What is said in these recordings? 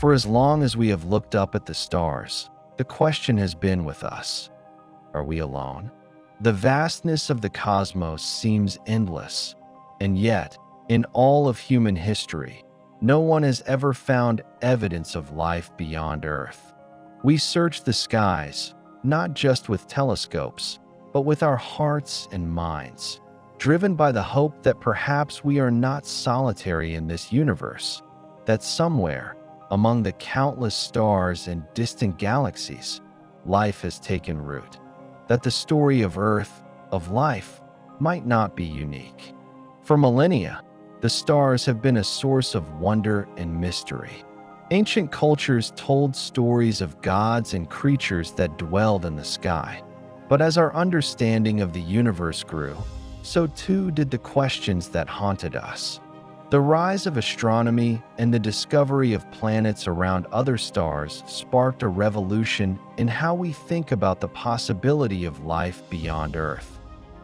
For as long as we have looked up at the stars, the question has been with us: are we alone? The vastness of the cosmos seems endless, and yet, in all of human history, no one has ever found evidence of life beyond Earth. We search the skies, not just with telescopes, but with our hearts and minds, driven by the hope that perhaps we are not solitary in this universe, that somewhere, among the countless stars and distant galaxies, life has taken root, that the story of Earth, of life, might not be unique. For millennia, the stars have been a source of wonder and mystery. Ancient cultures told stories of gods and creatures that dwelled in the sky. But as our understanding of the universe grew, so too did the questions that haunted us. The rise of astronomy and the discovery of planets around other stars sparked a revolution in how we think about the possibility of life beyond Earth.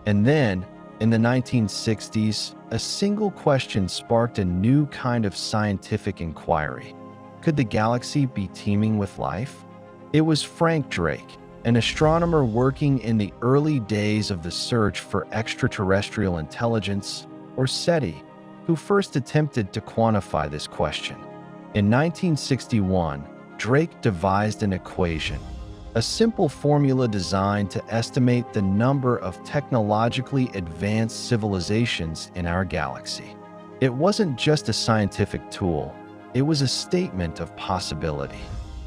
And then, in the 1960s, a single question sparked a new kind of scientific inquiry. Could the galaxy be teeming with life? It was Frank Drake, an astronomer working in the early days of the search for extraterrestrial intelligence, or SETI, who first attempted to quantify this question. In 1961, Drake devised an equation, a simple formula designed to estimate the number of technologically advanced civilizations in our galaxy. It wasn't just a scientific tool, it was a statement of possibility,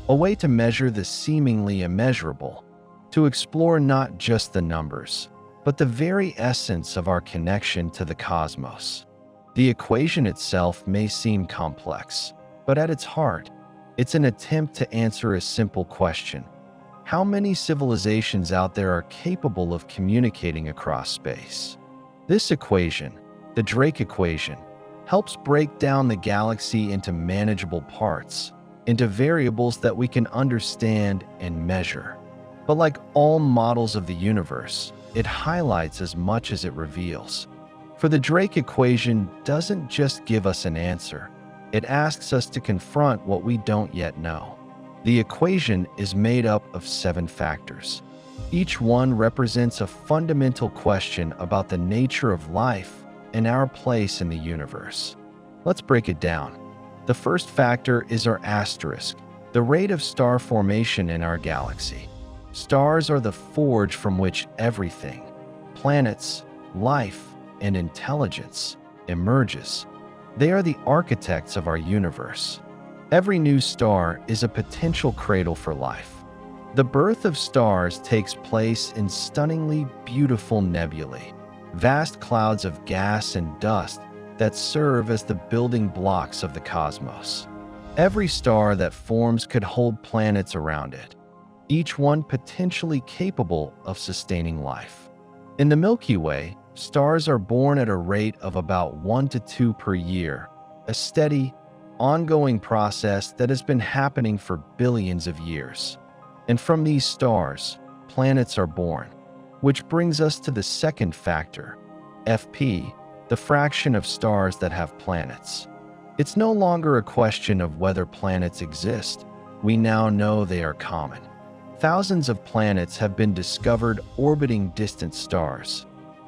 a way to measure the seemingly immeasurable, to explore not just the numbers, but the very essence of our connection to the cosmos. The equation itself may seem complex, but at its heart, it's an attempt to answer a simple question: how many civilizations out there are capable of communicating across space? This equation, the Drake equation, helps break down the galaxy into manageable parts, into variables that we can understand and measure. But like all models of the universe, it highlights as much as it reveals. For the Drake equation doesn't just give us an answer, it asks us to confront what we don't yet know. The equation is made up of 7 factors. Each one represents a fundamental question about the nature of life and our place in the universe. Let's break it down. The first factor is our asterisk, the rate of star formation in our galaxy. Stars are the forge from which everything, planets, life, and intelligence, emerges. They are the architects of our universe. Every new star is a potential cradle for life. The birth of stars takes place in stunningly beautiful nebulae, vast clouds of gas and dust that serve as the building blocks of the cosmos. Every star that forms could hold planets around it, each one potentially capable of sustaining life. In the Milky Way, stars are born at a rate of about 1 to 2 per year, a steady, ongoing process that has been happening for billions of years. And from these stars, planets are born, which brings us to the second factor, FP, the fraction of stars that have planets. It's no longer a question of whether planets exist. We now know they are common. Thousands of planets have been discovered orbiting distant stars.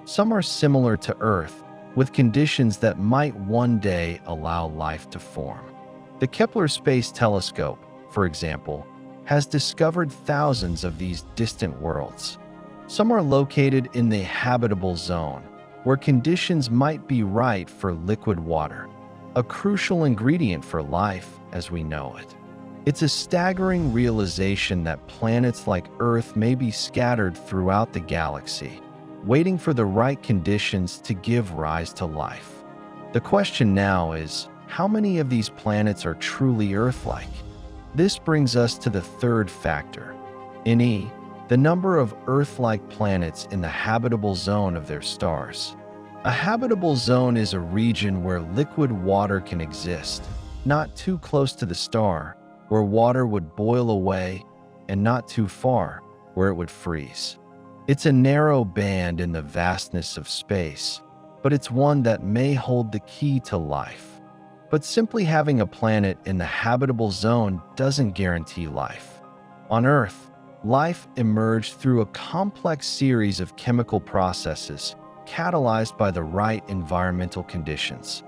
Some are similar to Earth, with conditions that might one day allow life to form. The Kepler Space Telescope, for example, has discovered thousands of these distant worlds. Some are located in the habitable zone, where conditions might be right for liquid water, a crucial ingredient for life as we know it. It's a staggering realization that planets like Earth may be scattered throughout the galaxy, waiting for the right conditions to give rise to life. The question now is, how many of these planets are truly Earth-like? This brings us to the third factor, NE, the number of Earth-like planets in the habitable zone of their stars. A habitable zone is a region where liquid water can exist, not too close to the star, where water would boil away, and not too far, where it would freeze. It's a narrow band in the vastness of space, but it's one that may hold the key to life. But simply having a planet in the habitable zone doesn't guarantee life. On Earth, life emerged through a complex series of chemical processes catalyzed by the right environmental conditions.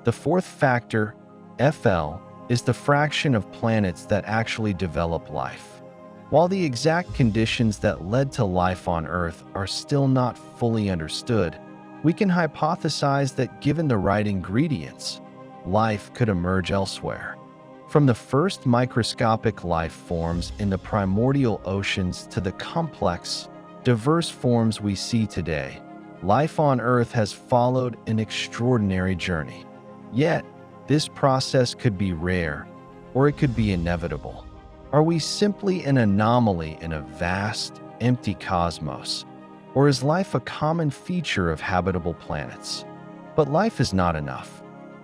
The fourth factor, FL, is the fraction of planets that actually develop life. While the exact conditions that led to life on Earth are still not fully understood, we can hypothesize that given the right ingredients, life could emerge elsewhere. From the first microscopic life forms in the primordial oceans to the complex, diverse forms we see today, life on Earth has followed an extraordinary journey. Yet, this process could be rare, or it could be inevitable. Are we simply an anomaly in a vast, empty cosmos? Or is life a common feature of habitable planets? But life is not enough.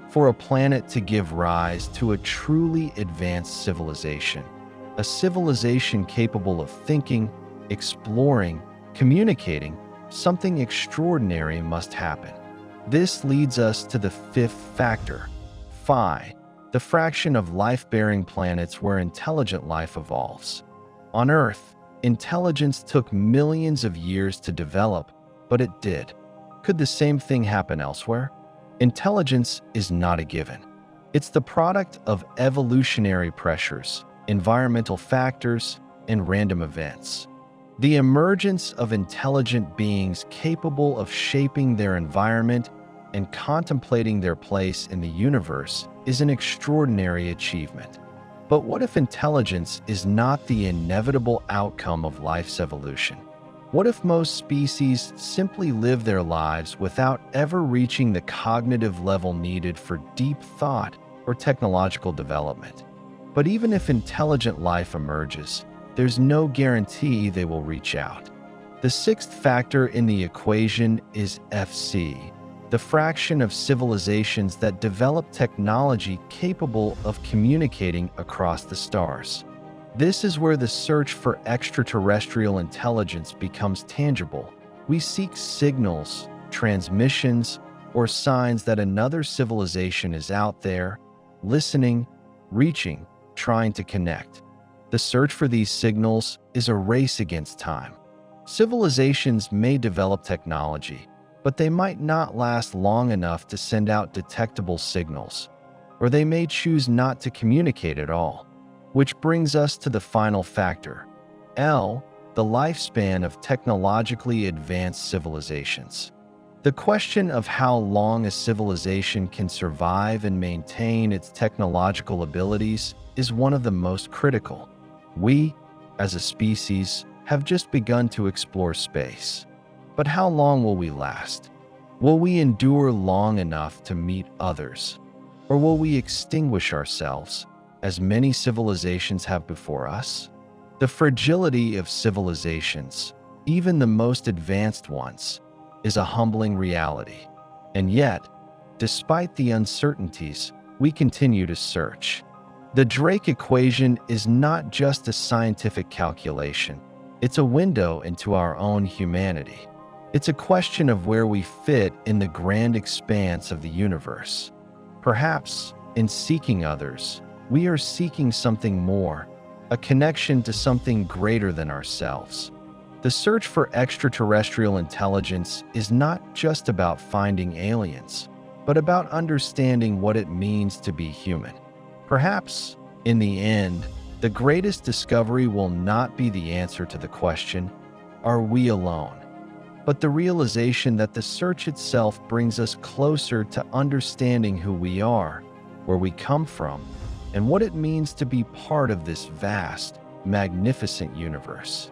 For a planet to give rise to a truly advanced civilization, a civilization capable of thinking, exploring, communicating, something extraordinary must happen. This leads us to the fifth factor, Phi, the fraction of life-bearing planets where intelligent life evolves. On Earth, intelligence took millions of years to develop, but it did. Could the same thing happen elsewhere? Intelligence is not a given. It's the product of evolutionary pressures, environmental factors, and random events. The emergence of intelligent beings capable of shaping their environment and contemplating their place in the universe is an extraordinary achievement. But what if intelligence is not the inevitable outcome of life's evolution? What if most species simply live their lives without ever reaching the cognitive level needed for deep thought or technological development? But even if intelligent life emerges, there's no guarantee they will reach out. The sixth factor in the equation is FC, the fraction of civilizations that develop technology capable of communicating across the stars. This is where the search for extraterrestrial intelligence becomes tangible. We seek signals, transmissions, or signs that another civilization is out there, listening, reaching, trying to connect. The search for these signals is a race against time. Civilizations may develop technology, but they might not last long enough to send out detectable signals, or they may choose not to communicate at all. Which brings us to the final factor, L, the lifespan of technologically advanced civilizations. The question of how long a civilization can survive and maintain its technological abilities is one of the most critical. We, as a species, have just begun to explore space. But how long will we last? Will we endure long enough to meet others? Or will we extinguish ourselves, as many civilizations have before us? The fragility of civilizations, even the most advanced ones, is a humbling reality. And yet, despite the uncertainties, we continue to search. The Drake equation is not just a scientific calculation. It's a window into our own humanity. It's a question of where we fit in the grand expanse of the universe. Perhaps, in seeking others, we are seeking something more, a connection to something greater than ourselves. The search for extraterrestrial intelligence is not just about finding aliens, but about understanding what it means to be human. Perhaps, in the end, the greatest discovery will not be the answer to the question, "Are we alone?" but the realization that the search itself brings us closer to understanding who we are, where we come from, and what it means to be part of this vast, magnificent universe.